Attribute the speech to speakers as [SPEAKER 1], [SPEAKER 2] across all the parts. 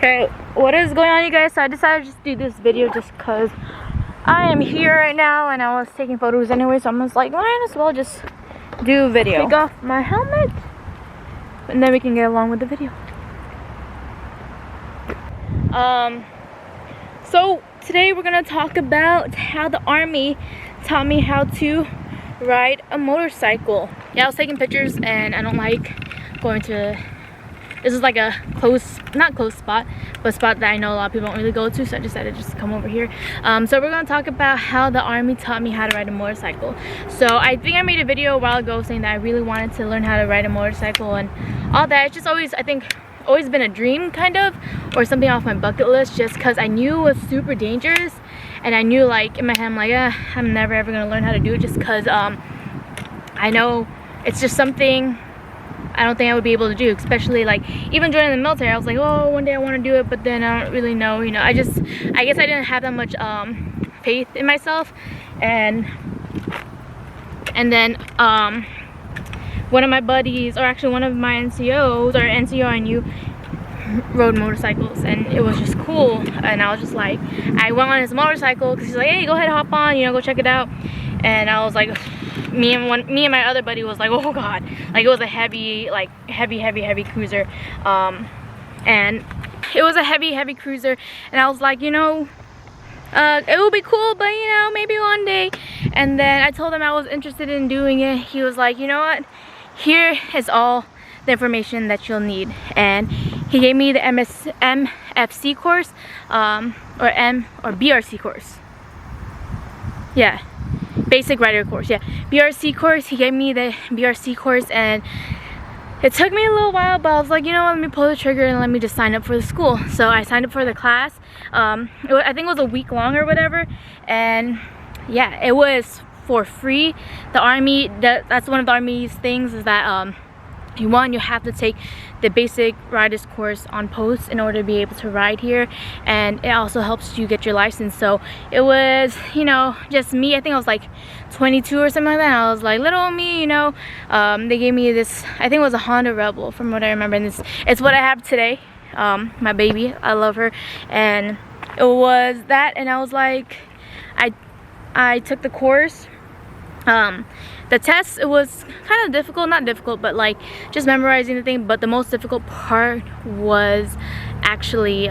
[SPEAKER 1] Okay, what is going on, you guys? So I decided to just do this video just because I am here right now and I was taking photos anyway, so I'm just like, might as well just do a video. Take off my helmet and then we can get along with the video. So today we're gonna talk about how the army taught me how to ride a motorcycle. Yeah, I was taking pictures and I don't like going to, this is like a not close spot, but a spot that I know a lot of people don't really go to, so I decided just to come over here. So we're gonna talk about how the army taught me how to ride a motorcycle. So I think I made a video a while ago saying that I really wanted to learn how to ride a motorcycle and all that. It's just always, I think, always been a dream kind of, or something off my bucket list, just because I knew it was super dangerous, and I knew, like, in my head I'm like, I'm never ever gonna learn how to do it, just because I know it's just something I don't think I would be able to do, especially like even joining the military. I was like, oh, one day I want to do it, but then I don't really know, you know. I guess I didn't have that much faith in myself, and then one of my buddies, or actually one of my NCOs, or NCO I knew, rode motorcycles, and it was just cool. And I was just like, I went on his motorcycle because he's like, hey, go ahead, hop on, you know, go check it out. And I was like, me and my other buddy was like, oh god, like it was a heavy cruiser, and it was a heavy cruiser, and I was like, you know, it will be cool, but you know, maybe one day. And then I told him I was interested in doing it. He was like, you know what, here is all the information that you'll need, and he gave me the MFC course, or BRC course. Yeah, basic rider course. Yeah, BRC course. He gave me the BRC course, and it took me a little while, but I was like, you know what, let me pull the trigger and let me just sign up for the school. So I signed up for the class. I think it was a week long or whatever, and yeah, it was for free. The army, that's one of the army's things, is that you have to take the basic riders course on post in order to be able to ride here, and it also helps you get your license. So it was, you know, just me. I think I was like 22 or something like that. I was like, little me, you know. They gave me this, I think it was a Honda Rebel from what I remember, and it's what I have today. My baby, I love her. And it was that, and I was like, I took the course. The test, it was kind of difficult, not difficult, but like just memorizing the thing. But the most difficult part was actually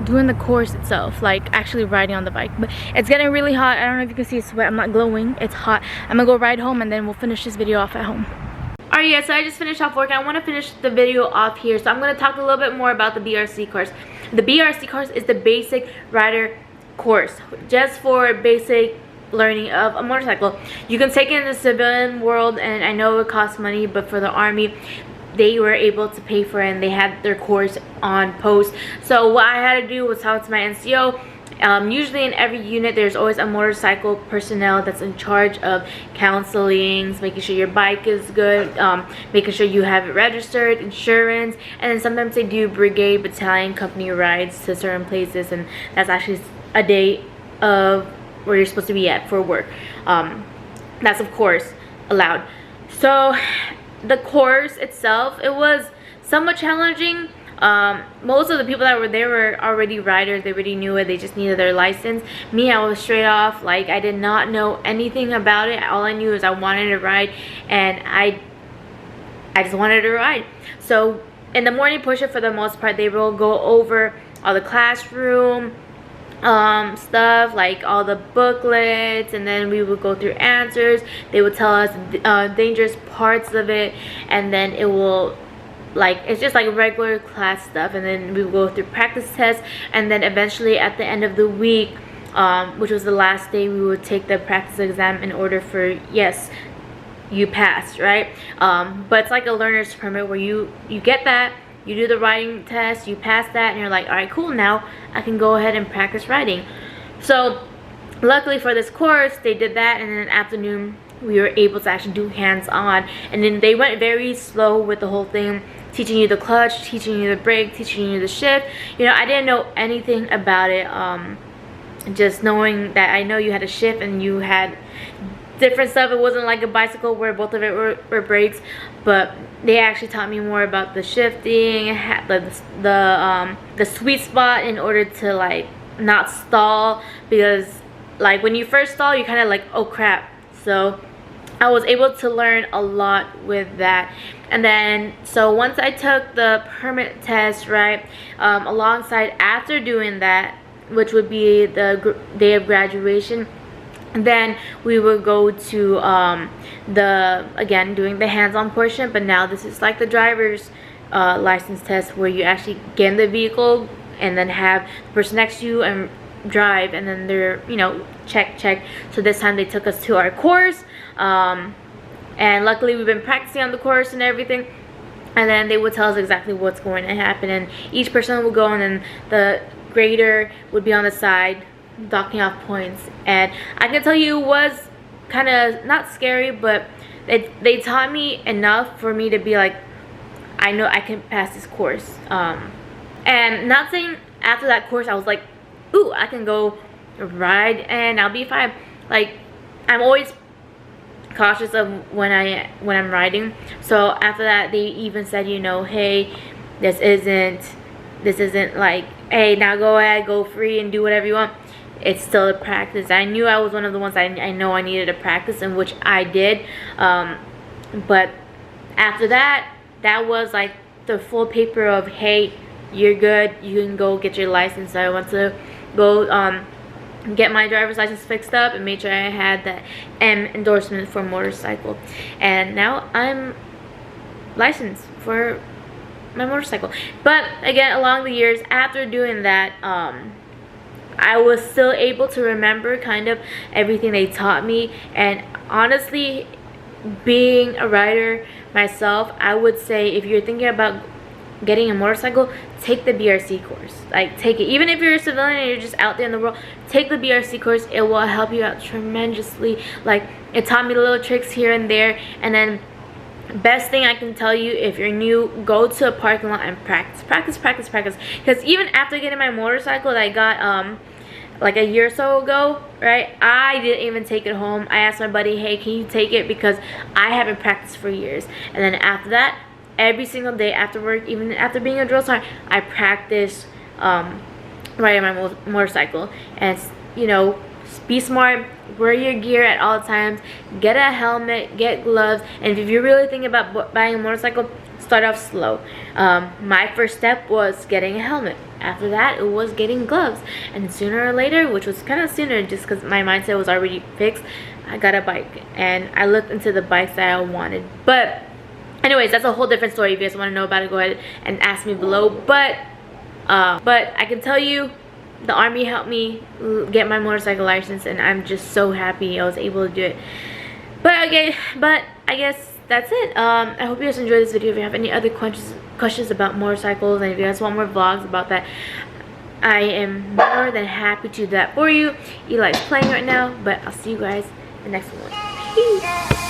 [SPEAKER 1] doing the course itself, like actually riding on the bike. But it's getting really hot. I don't know if you can see sweat. I'm not glowing. It's hot. I'm gonna go ride home, and then we'll finish this video off at home. Alright, yeah, so I just finished off work, and I want to finish the video off here. So I'm going to talk a little bit more about the BRC course. The BRC course is the basic rider course, just for basic learning of a motorcycle. You can take it in the civilian world, and I know it costs money, but for the army, they were able to pay for it, and they had their course on post. So what I had to do was talk to my NCO. Usually in every unit there's always a motorcycle personnel that's in charge of counseling, making sure your bike is good, making sure you have it registered, insurance, and then sometimes they do brigade, battalion, company rides to certain places, and that's actually a day of where you're supposed to be at for work. That's of course allowed. So the course itself, it was somewhat challenging. Most of the people that were there were already riders. They already knew it. They just needed their license. Me, I was straight off, like, I did not know anything about it. All I knew is I wanted to ride, and I just wanted to ride. So in the morning push-up, for the most part, they will go over all the classroom stuff, like all the booklets, and then we would go through answers. They would tell us dangerous parts of it, and then it will, like, it's just like regular class stuff, and then we will go through practice tests, and then eventually at the end of the week, which was the last day, we would take the practice exam in order for, yes, you passed, right? But it's like a learner's permit where you get that, you do the riding test, you pass that, and you're like, all right, cool, now I can go ahead and practice riding. So luckily for this course, they did that, and in the afternoon we were able to actually do hands-on, and then they went very slow with the whole thing, teaching you the clutch, teaching you the brake, teaching you the shift. You know, I didn't know anything about it. Just knowing that I know you had a shift and you had different stuff. It wasn't like a bicycle where both of it were brakes, but they actually taught me more about the shifting, the sweet spot in order to like not stall, because like when you first stall you kind of like, oh crap. So I was able to learn a lot with that. And then so once I took the permit test, right, alongside after doing that, which would be the day of graduation, then we would go to again doing the hands-on portion. But now this is like the driver's license test, where you actually get in the vehicle and then have the person next to you and drive, and then they're, you know, check. So this time they took us to our course, and luckily we've been practicing on the course and everything, and then they would tell us exactly what's going to happen, and each person would go, and then the grader would be on the side docking off points. And I can tell you, it was kind of not scary, but they taught me enough for me to be like, I know I can pass this course. And not saying after that course I was like, ooh, I can go ride and I'll be fine. Like, I'm always cautious of when I'm riding. So after that, they even said, you know, hey, this isn't like, hey, now go ahead, go free and do whatever you want. It's still a practice. I knew I was one of the ones I know I needed to practice, in which I did. But after that, that was like the full paper of, hey, you're good, you can go get your license. So I went to go get my driver's license fixed up and made sure I had the M endorsement for motorcycle, and now I'm licensed for my motorcycle. But again, along the years after doing that, I was still able to remember kind of everything they taught me. And honestly, being a rider myself, I would say if you're thinking about getting a motorcycle, take the BRC course. Like, take it. Even if you're a civilian and you're just out there in the world, take the BRC course. It will help you out tremendously. Like, it taught me the little tricks here and there. And then best thing I can tell you, if you're new, go to a parking lot and practice. Because even after getting my motorcycle that I got like a year or so ago, right, I didn't even take it home. I asked my buddy, hey, can you take it, because I haven't practiced for years. And then after that, every single day after work, even after being a drill sergeant, I practice riding my motorcycle. And, you know, be smart, wear your gear at all times, get a helmet, get gloves. And if you're really thinking about buying a motorcycle, start off slow. My first step was getting a helmet. After that, it was getting gloves. And sooner or later, which was kind of sooner just because my mindset was already fixed, I got a bike. And I looked into the bikes that I wanted. But anyways, that's a whole different story. If you guys want to know about it, go ahead and ask me below. But I can tell you, the Army helped me get my motorcycle license, and I'm just so happy I was able to do it. But I guess that's it. I hope you guys enjoyed this video. If you have any other questions about motorcycles, and if you guys want more vlogs about that, I am more than happy to do that for you. Eli's playing right now, but I'll see you guys in the next one. Peace.